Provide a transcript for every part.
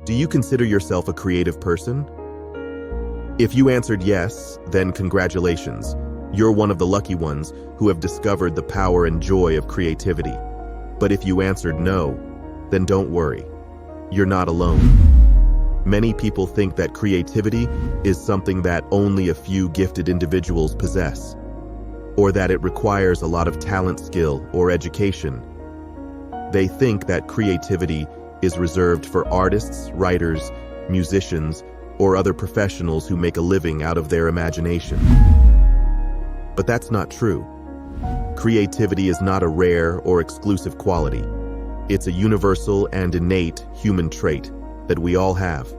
Do you consider yourself a creative person? If you answered yes, then congratulations. You're one of the lucky ones who have discovered the power and joy of creativity. But if you answered no, then don't worry. You're not alone. Many people think that creativity is something that only a few gifted individuals possess, or that it requires a lot of talent, skill, or education. They think that creativity is reserved for artists, writers, musicians, or other professionals who make a living out of their imagination. But that's not true. Creativity is not a rare or exclusive quality. It's a universal and innate human trait that we all have.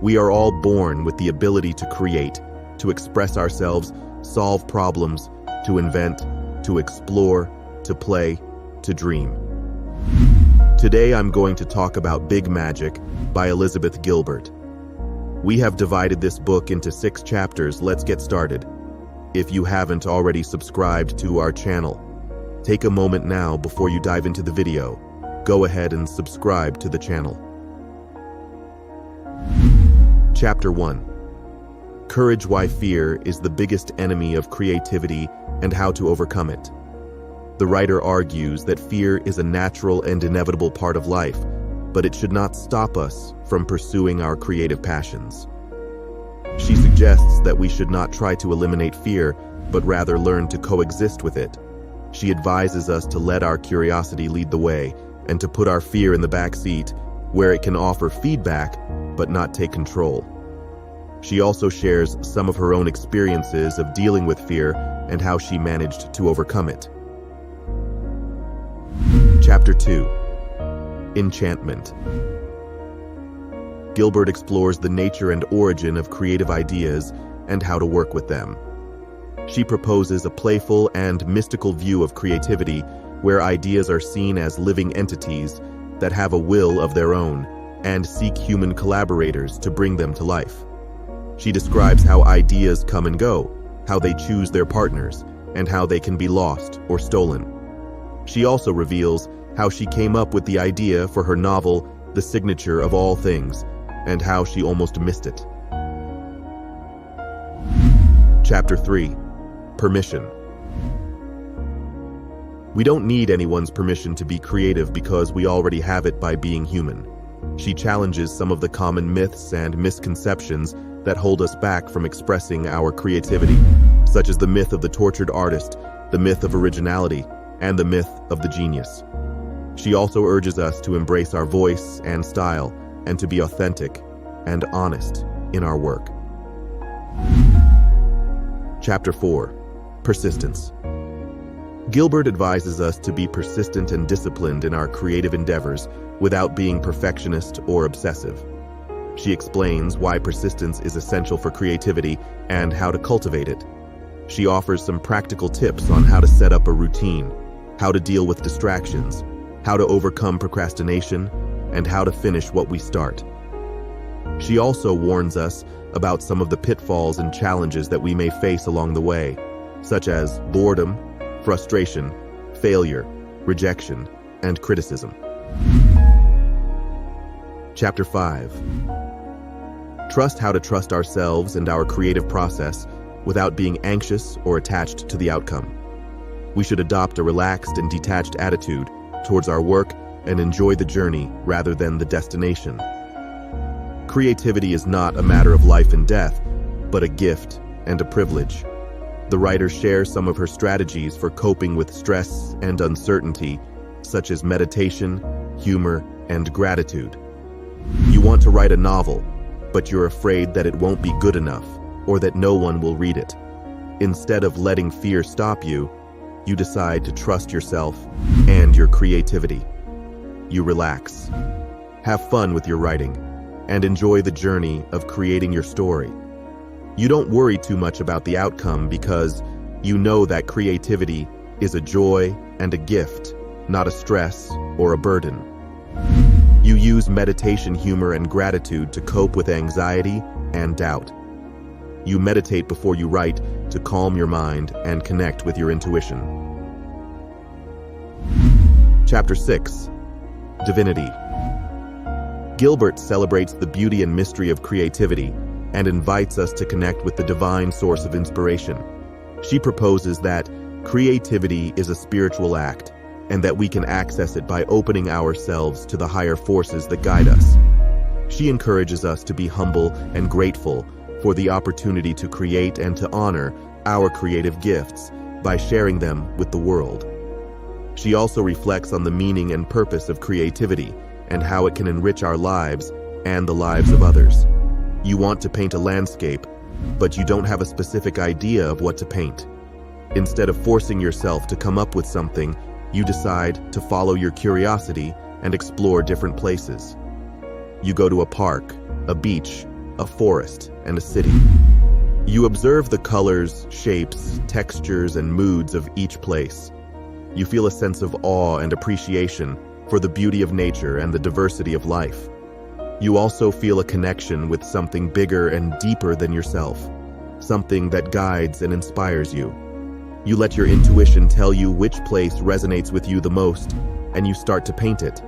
We are all born with the ability to create, to express ourselves, solve problems, to invent, to explore, to play, to dream. Today I'm going to talk about Big Magic by Elizabeth Gilbert. We have divided this book into 6 chapters. Let's get started. If you haven't already subscribed to our channel, take a moment now before you dive into the video. Go ahead and subscribe to the channel. Chapter 1. Courage: Why Fear is the Biggest Enemy of Creativity and How to Overcome It. The writer argues that fear is a natural and inevitable part of life, but it should not stop us from pursuing our creative passions. She suggests that we should not try to eliminate fear, but rather learn to coexist with it. She advises us to let our curiosity lead the way and to put our fear in the back seat, where it can offer feedback but not take control. She also shares some of her own experiences of dealing with fear and how she managed to overcome it. Chapter 2. Enchantment. Gilbert explores the nature and origin of creative ideas and how to work with them. She proposes a playful and mystical view of creativity where ideas are seen as living entities that have a will of their own and seek human collaborators to bring them to life. She describes how ideas come and go, how they choose their partners, and how they can be lost or stolen. She also reveals how she came up with the idea for her novel, The Signature of All Things, and how she almost missed it. Chapter 3. Permission. We don't need anyone's permission to be creative because we already have it by being human. She challenges some of the common myths and misconceptions that hold us back from expressing our creativity, such as the myth of the tortured artist, the myth of originality, and the myth of the genius. She also urges us to embrace our voice and style and to be authentic and honest in our work. Chapter 4. Persistence. Gilbert advises us to be persistent and disciplined in our creative endeavors without being perfectionist or obsessive. She explains why persistence is essential for creativity and how to cultivate it. She offers some practical tips on how to set up a routine, how to deal with distractions, how to overcome procrastination, and how to finish what we start. She also warns us about some of the pitfalls and challenges that we may face along the way, such as boredom, frustration, failure, rejection, and criticism. Chapter 5. Trust: How to trust ourselves and our creative process without being anxious or attached to the outcome. We should adopt a relaxed and detached attitude towards our work and enjoy the journey rather than the destination. Creativity is not a matter of life and death, but a gift and a privilege. The writer shares some of her strategies for coping with stress and uncertainty, such as meditation, humor, and gratitude. You want to write a novel, but you're afraid that it won't be good enough or that no one will read it. Instead of letting fear stop you, you decide to trust yourself and your creativity. You relax, have fun with your writing, and enjoy the journey of creating your story. You don't worry too much about the outcome because you know that creativity is a joy and a gift, not a stress or a burden. You use meditation, humor, and gratitude to cope with anxiety and doubt. You meditate before you write to calm your mind and connect with your intuition. Chapter 6. Divinity. Gilbert celebrates the beauty and mystery of creativity and invites us to connect with the divine source of inspiration. She proposes that creativity is a spiritual act and that we can access it by opening ourselves to the higher forces that guide us. She encourages us to be humble and grateful for the opportunity to create and to honor our creative gifts by sharing them with the world. She also reflects on the meaning and purpose of creativity and how it can enrich our lives and the lives of others. You want to paint a landscape, but you don't have a specific idea of what to paint. Instead of forcing yourself to come up with something, you decide to follow your curiosity and explore different places. You go to a park, a beach, a forest, and a city. You observe the colors, shapes, textures, and moods of each place. You feel a sense of awe and appreciation for the beauty of nature and the diversity of life. You also feel a connection with something bigger and deeper than yourself, something that guides and inspires you. You let your intuition tell you which place resonates with you the most, and you start to paint it.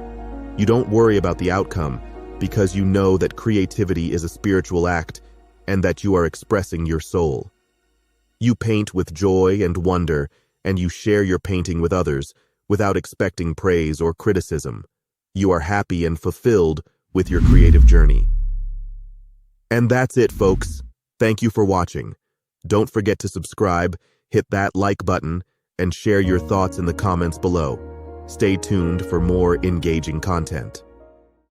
You don't worry about the outcome because you know that creativity is a spiritual act and that you are expressing your soul. You paint with joy and wonder, and you share your painting with others without expecting praise or criticism. You are happy and fulfilled with your creative journey. And that's it, folks. Thank you for watching. Don't forget to subscribe, hit that like button, and share your thoughts in the comments below. Stay tuned for more engaging content.